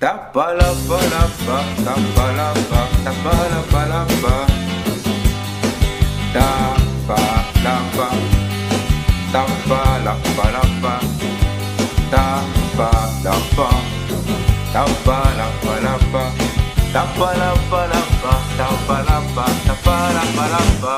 Tapalapalapa, tapalapa, tapalapalapa. Tapalapa, tapalapalapa. Tapalapa, tapalapalapa. Tapalapalapa, tapalapa, tapalapalapa.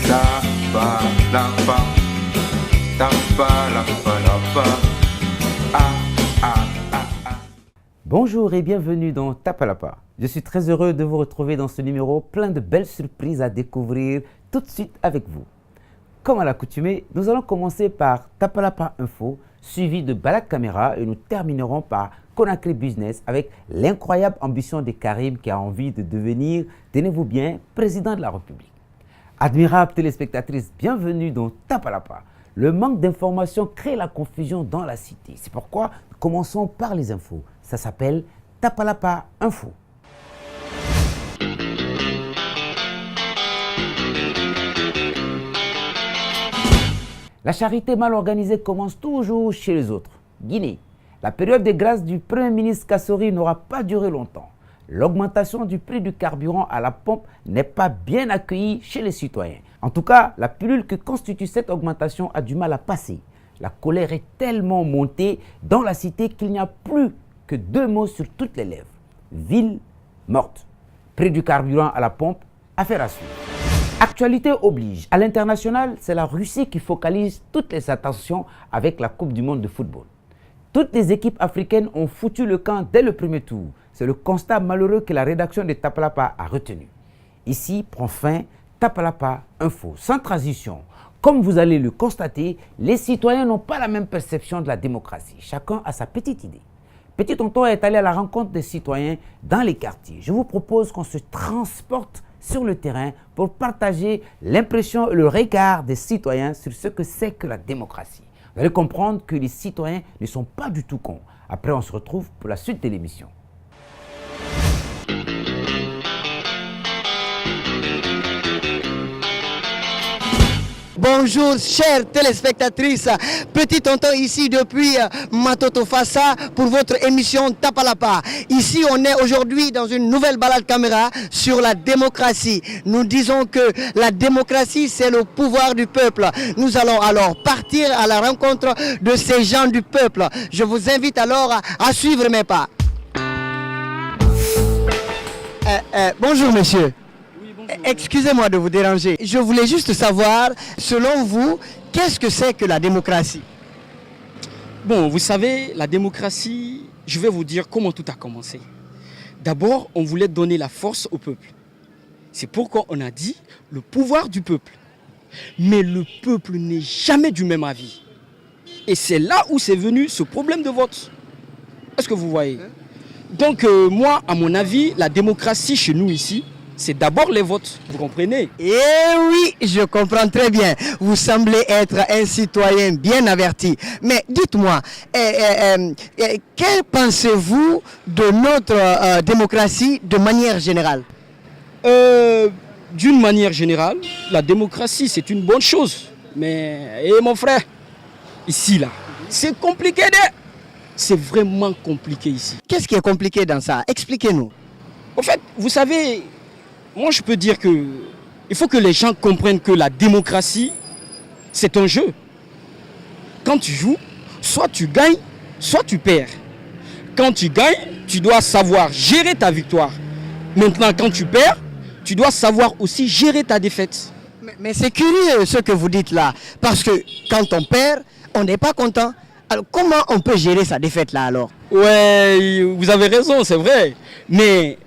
Tapalapa, tapalapalapa. Bonjour et bienvenue dans Tapalapa. Je suis très heureux de vous retrouver dans ce numéro plein de belles surprises à découvrir tout de suite avec vous. Comme à l'accoutumée, nous allons commencer par Tapalapa Info, suivi de Balak Caméra et nous terminerons par Conakry Business avec l'incroyable ambition de Karim qui a envie de devenir, tenez-vous bien, président de la République. Admirables téléspectatrices, bienvenue dans Tapalapa. Le manque d'informations crée la confusion dans la cité. C'est pourquoi nous commençons par les infos. Ça s'appelle Tapalapa Info. La charité mal organisée commence toujours chez les autres. Guinée. La période de grâce du Premier ministre Kassori n'aura pas duré longtemps. L'augmentation du prix du carburant à la pompe n'est pas bien accueillie chez les citoyens. En tout cas, la pilule que constitue cette augmentation a du mal à passer. La colère est tellement montée dans la cité qu'il n'y a plus que deux mots sur toutes les lèvres. Ville morte. Prix du carburant à la pompe, affaire à suivre. Actualité oblige. À l'international, c'est la Russie qui focalise toutes les attentions avec la Coupe du monde de football. Toutes les équipes africaines ont foutu le camp dès le premier tour. C'est le constat malheureux que la rédaction de Tapalapa a retenu. Ici prend fin Tapalapa Info, sans transition. Comme vous allez le constater, les citoyens n'ont pas la même perception de la démocratie. Chacun a sa petite idée. Petit Tonton est allé à la rencontre des citoyens dans les quartiers. Je vous propose qu'on se transporte sur le terrain pour partager l'impression et le regard des citoyens sur ce que c'est que la démocratie. Vous allez comprendre que les citoyens ne sont pas du tout cons. Après, on se retrouve pour la suite de l'émission. Bonjour chères téléspectatrices, Petit Tonton ici depuis Matoto Fassa pour votre émission Tapalapa. Ici on est aujourd'hui dans une nouvelle balade caméra sur la démocratie. Nous disons que la démocratie c'est le pouvoir du peuple. Nous allons alors partir à la rencontre de ces gens du peuple. Je vous invite alors à suivre mes pas. Bonjour monsieur. Excusez-moi de vous déranger. Je voulais juste savoir, selon vous, qu'est-ce que c'est que la démocratie? Bon, vous savez, la démocratie, je vais vous dire comment tout a commencé. D'abord, on voulait donner la force au peuple. C'est pourquoi on a dit le pouvoir du peuple. Mais le peuple n'est jamais du même avis. Et c'est là où c'est venu ce problème de vote. Est-ce que vous voyez? Donc, moi, à mon avis, la démocratie chez nous ici, c'est d'abord les votes, vous comprenez? Eh oui, je comprends très bien. Vous semblez être un citoyen bien averti. Mais dites-moi, que pensez-vous de notre démocratie de manière générale? D'une manière générale, la démocratie, c'est une bonne chose. Mais, mon frère, ici, là, c'est compliqué. C'est vraiment compliqué ici. Qu'est-ce qui est compliqué dans ça? Expliquez-nous. En fait, vous savez... Moi, je peux dire que il faut que les gens comprennent que la démocratie, c'est un jeu. Quand tu joues, soit tu gagnes, soit tu perds. Quand tu gagnes, tu dois savoir gérer ta victoire. Maintenant, quand tu perds, tu dois savoir aussi gérer ta défaite. Mais c'est curieux ce que vous dites là. Parce que quand on perd, on n'est pas content. Alors, comment on peut gérer sa défaite là alors? Ouais, vous avez raison, c'est vrai. Mais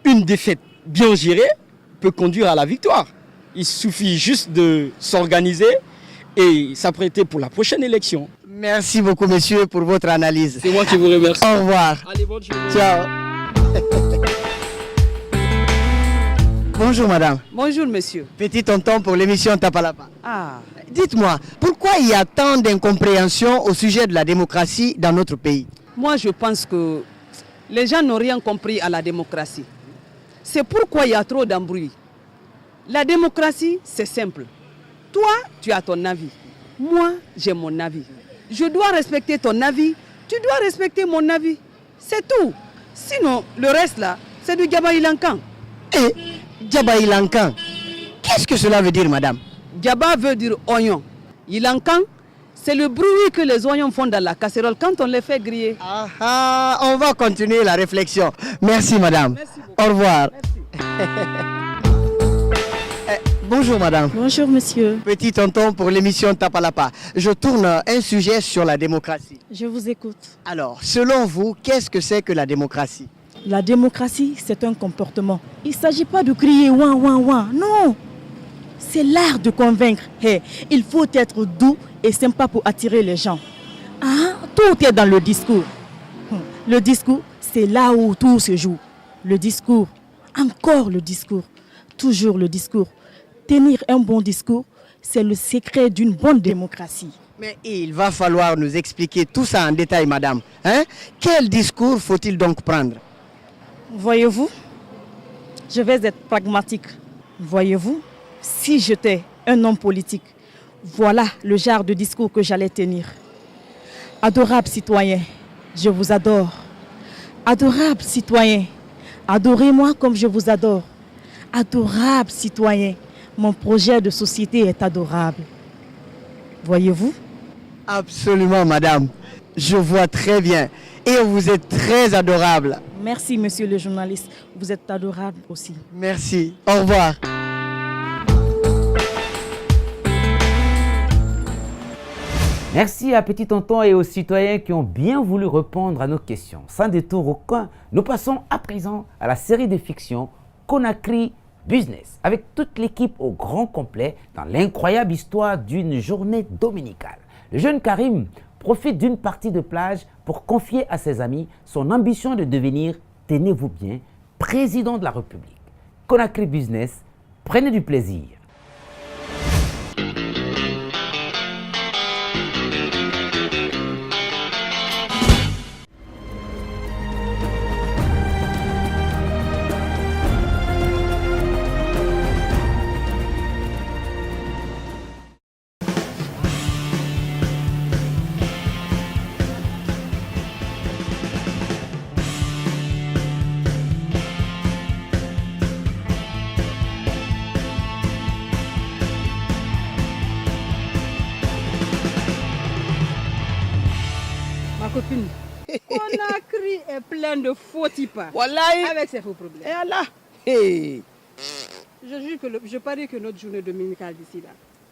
une défaite bien géré peut conduire à la victoire. Il suffit juste de s'organiser et s'apprêter pour la prochaine élection. Merci beaucoup monsieur pour votre analyse. C'est moi qui vous remercie. Au revoir. Allez, bonne journée. Ciao. Bonjour madame. Bonjour monsieur. Petit Tonton pour l'émission Tapalapa. Ah, Dites-moi, pourquoi il y a tant d'incompréhension au sujet de la démocratie dans notre pays? moi je pense que les gens n'ont rien compris à la démocratie. C'est pourquoi il y a trop d'embrouilles. La démocratie, c'est simple. Toi, tu as ton avis. Moi, j'ai mon avis. Je dois respecter ton avis. Tu dois respecter mon avis. C'est tout. Sinon, le reste là, c'est du Djaba-Ilankan. Et Djaba-Ilankan, qu'est-ce que cela veut dire, madame? Djaba veut dire oignon. Ilankan, c'est le bruit que les oignons font dans la casserole quand on les fait griller. Ah, on va continuer la réflexion. Merci, madame. Merci beaucoup. Au revoir. Bonjour, madame. Bonjour monsieur, Petit tonton pour l'émission Tapalapa. Je tourne un sujet sur la démocratie. je vous écoute. Alors, selon vous, qu'est-ce que c'est que la démocratie? La démocratie, c'est un comportement. Il ne s'agit pas de crier ouin ouin ouin, non. C'est l'art de convaincre. Hey, il faut être doux et sympa pour attirer les gens. Ah, tout est dans le discours. Le discours, c'est là où tout se joue. Le discours, encore le discours, toujours le discours. Tenir un bon discours, c'est le secret d'une bonne démocratie. Mais il va falloir nous expliquer tout ça en détail, madame. Hein? Quel discours faut-il donc prendre? Voyez-vous, je vais être pragmatique. Voyez-vous, si j'étais un homme politique, voilà le genre de discours que j'allais tenir. Adorable citoyen, je vous adore. Adorable citoyen, adorez-moi comme je vous adore. Adorable citoyen, mon projet de société est adorable. Voyez-vous? Absolument, madame. Je vois très bien. Et vous êtes très adorable. Merci, monsieur le journaliste. Vous êtes adorable aussi. Merci. Au revoir. Merci à Petit Tonton et aux citoyens qui ont bien voulu répondre à nos questions. Sans détour aucun, nous passons à présent à la série de fiction Conakry Business, avec toute l'équipe au grand complet dans l'incroyable histoire d'une journée dominicale. Le jeune Karim profite d'une partie de plage pour confier à ses amis son ambition de devenir, tenez-vous bien, président de la République. Conakry Business, prenez du plaisir. Ma copine, Conakry est plein de faux types. Wallahi. Avec ses faux problèmes. Et Allah. Hey. Je jure que je parie que notre journée dominicale d'ici là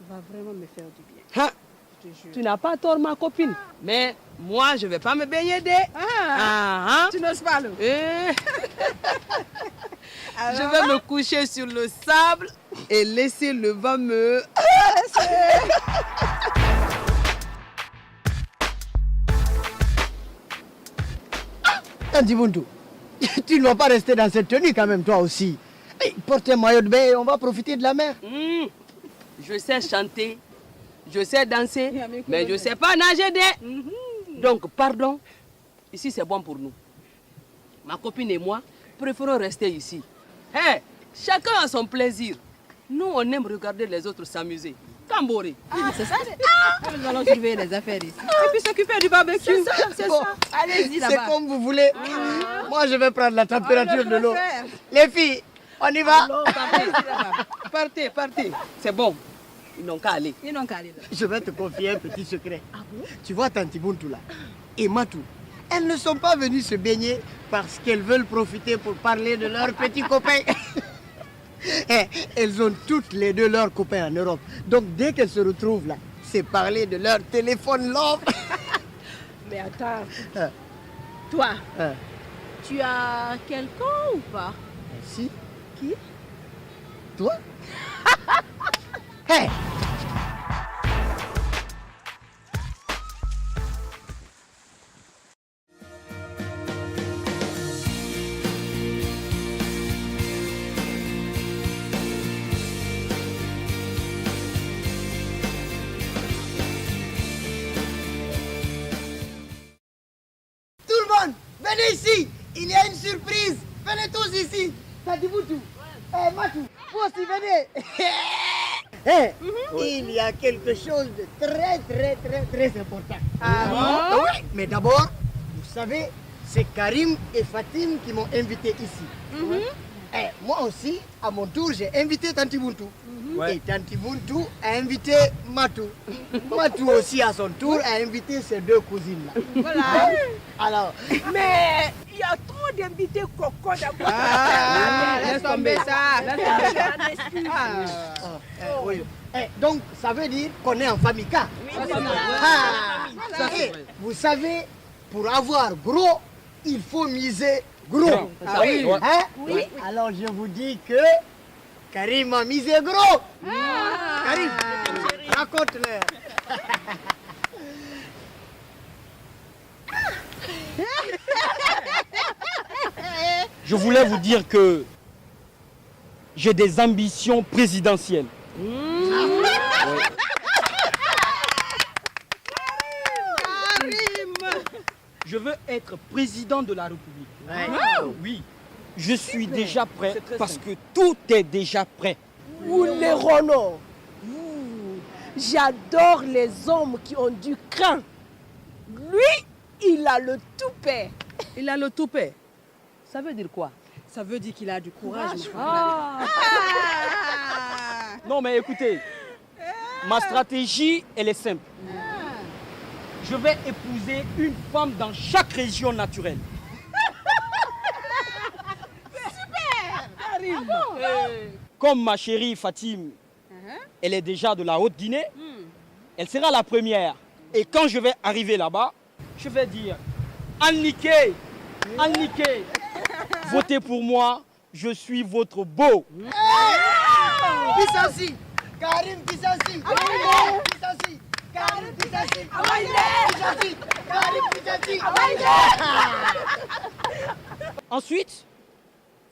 va vraiment me faire du bien. Ha. Je te jure. Tu n'as pas tort, ma copine. Mais moi, je ne vais pas me baigner de. Tu n'oses pas le. Je vais me coucher sur le sable et laisser le vent me. Tandibuntu, tu ne vas pas rester dans cette tenue quand même, toi aussi. Hey, porte un maillot de bain et on va profiter de la mer. Je sais chanter, je sais danser, mais je ne sais pas nager de. Donc, pardon, ici c'est bon pour nous. Ma copine et moi préférons rester ici. Hey, chacun a son plaisir. Nous, on aime regarder les autres s'amuser. Tambori. C'est ça. Nous allons surveiller les affaires ici. Et puis s'occuper du barbecue. C'est ça, c'est Bon, ça. Allez-y c'est là-bas. comme vous voulez. Moi, je vais prendre la température de l'eau. Les filles, on y va. Partez, partez. C'est bon. Ils n'ont qu'à aller. Ils n'ont qu'à aller là. Je vais te confier un petit secret. Tu vois Tantibuntu là et Matou, elles ne sont pas venues se baigner parce qu'elles veulent profiter pour parler de leurs petits copains. Elles ont toutes les deux leurs copains en Europe. Donc dès qu'elles se retrouvent là, c'est parler de leur téléphone love. Mais attends, Hein, toi, hein. tu as quelqu'un ou pas? Si. Qui? Toi. Hey. Tout le monde, venez ici. Il y a une surprise. Venez tous ici. Tadiboutou. Eh, Matou, vous aussi venez. Il y a quelque chose de très important. Ah bon? Oui, mais d'abord, vous savez, c'est Karim et Fatim qui m'ont invité ici. Et moi aussi, à mon tour, j'ai invité Tanti Buntu. Et Tanti Buntu a invité Matou. Matou aussi, à son tour, a invité ses deux cousines. Là. Voilà. Alors, Mais il y a trop d'invités coco d'abord. Laisse tomber ça. oui. Donc, ça veut dire qu'on est en famille K. Vous savez, pour avoir gros, il faut miser gros. Oui. Oui. Alors, je vous dis que Karim a misé gros. Karim, raconte-le. Je voulais vous dire que j'ai des ambitions présidentielles. Je veux être président de la République. Oui. Je suis déjà prêt parce que tout est déjà prêt. Vous les Renault. J'adore les hommes qui ont du cran. Lui, il a le toupet. Il a le toupet. Ça veut dire quoi? Ça veut dire qu'il a du courage. Non mais écoutez, ma stratégie, elle est simple. Je vais épouser une femme dans chaque région naturelle. Comme ma chérie Fatim, elle est déjà de la Haute-Guinée, elle sera la première. Et quand je vais arriver là-bas, je vais dire Anniké, Anniké, votez pour moi, je suis votre beau. Pissansi, Karim Pissansi, Pissansi, Karim Pissansi, Pissansi, Karim Pissansi. Ensuite,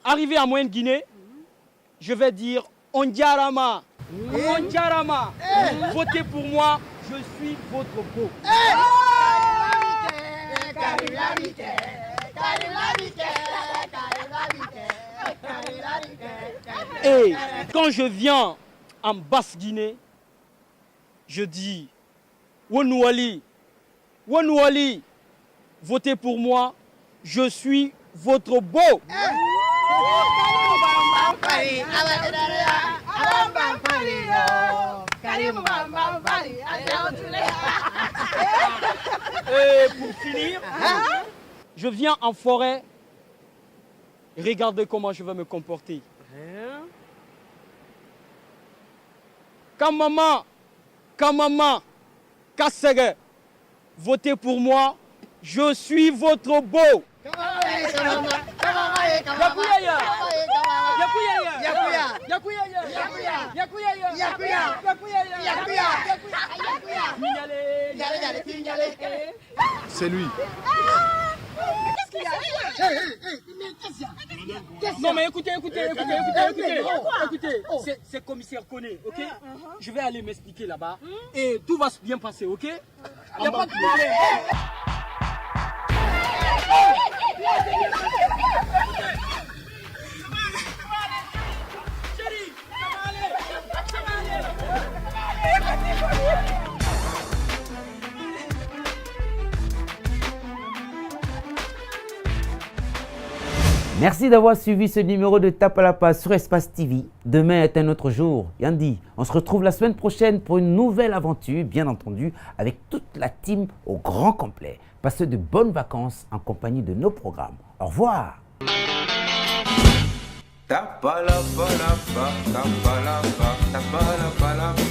arrivé à Moyenne-Guinée, je vais dire Ondiarama, Ondiarama, votez pour moi, je suis votre beau. Karim l'habité, Karim l'habité, Karim l'habité, Karim l'habité. Et quand je viens en Basse-Guinée, je dis Wonouali, Wonouali, votez pour moi, je suis votre beau. Et pour finir, je viens en forêt. Regardez comment je vais me comporter. Kamama, Kasege, votez pour moi, je suis votre beau. C'est lui. Non mais écoutez, c'est commissaire Koné, ok? Je vais aller m'expliquer là-bas et tout va bien passer, ok? Y a pas de problème. Merci d'avoir suivi ce numéro de Tape à la Passe sur Espace TV. Demain est un autre jour. Yandi, on se retrouve la semaine prochaine pour une nouvelle aventure, bien entendu, avec toute la team au grand complet. Passez de bonnes vacances en compagnie de nos programmes. Au revoir. Tapalapa, tapalapa, tapalapa.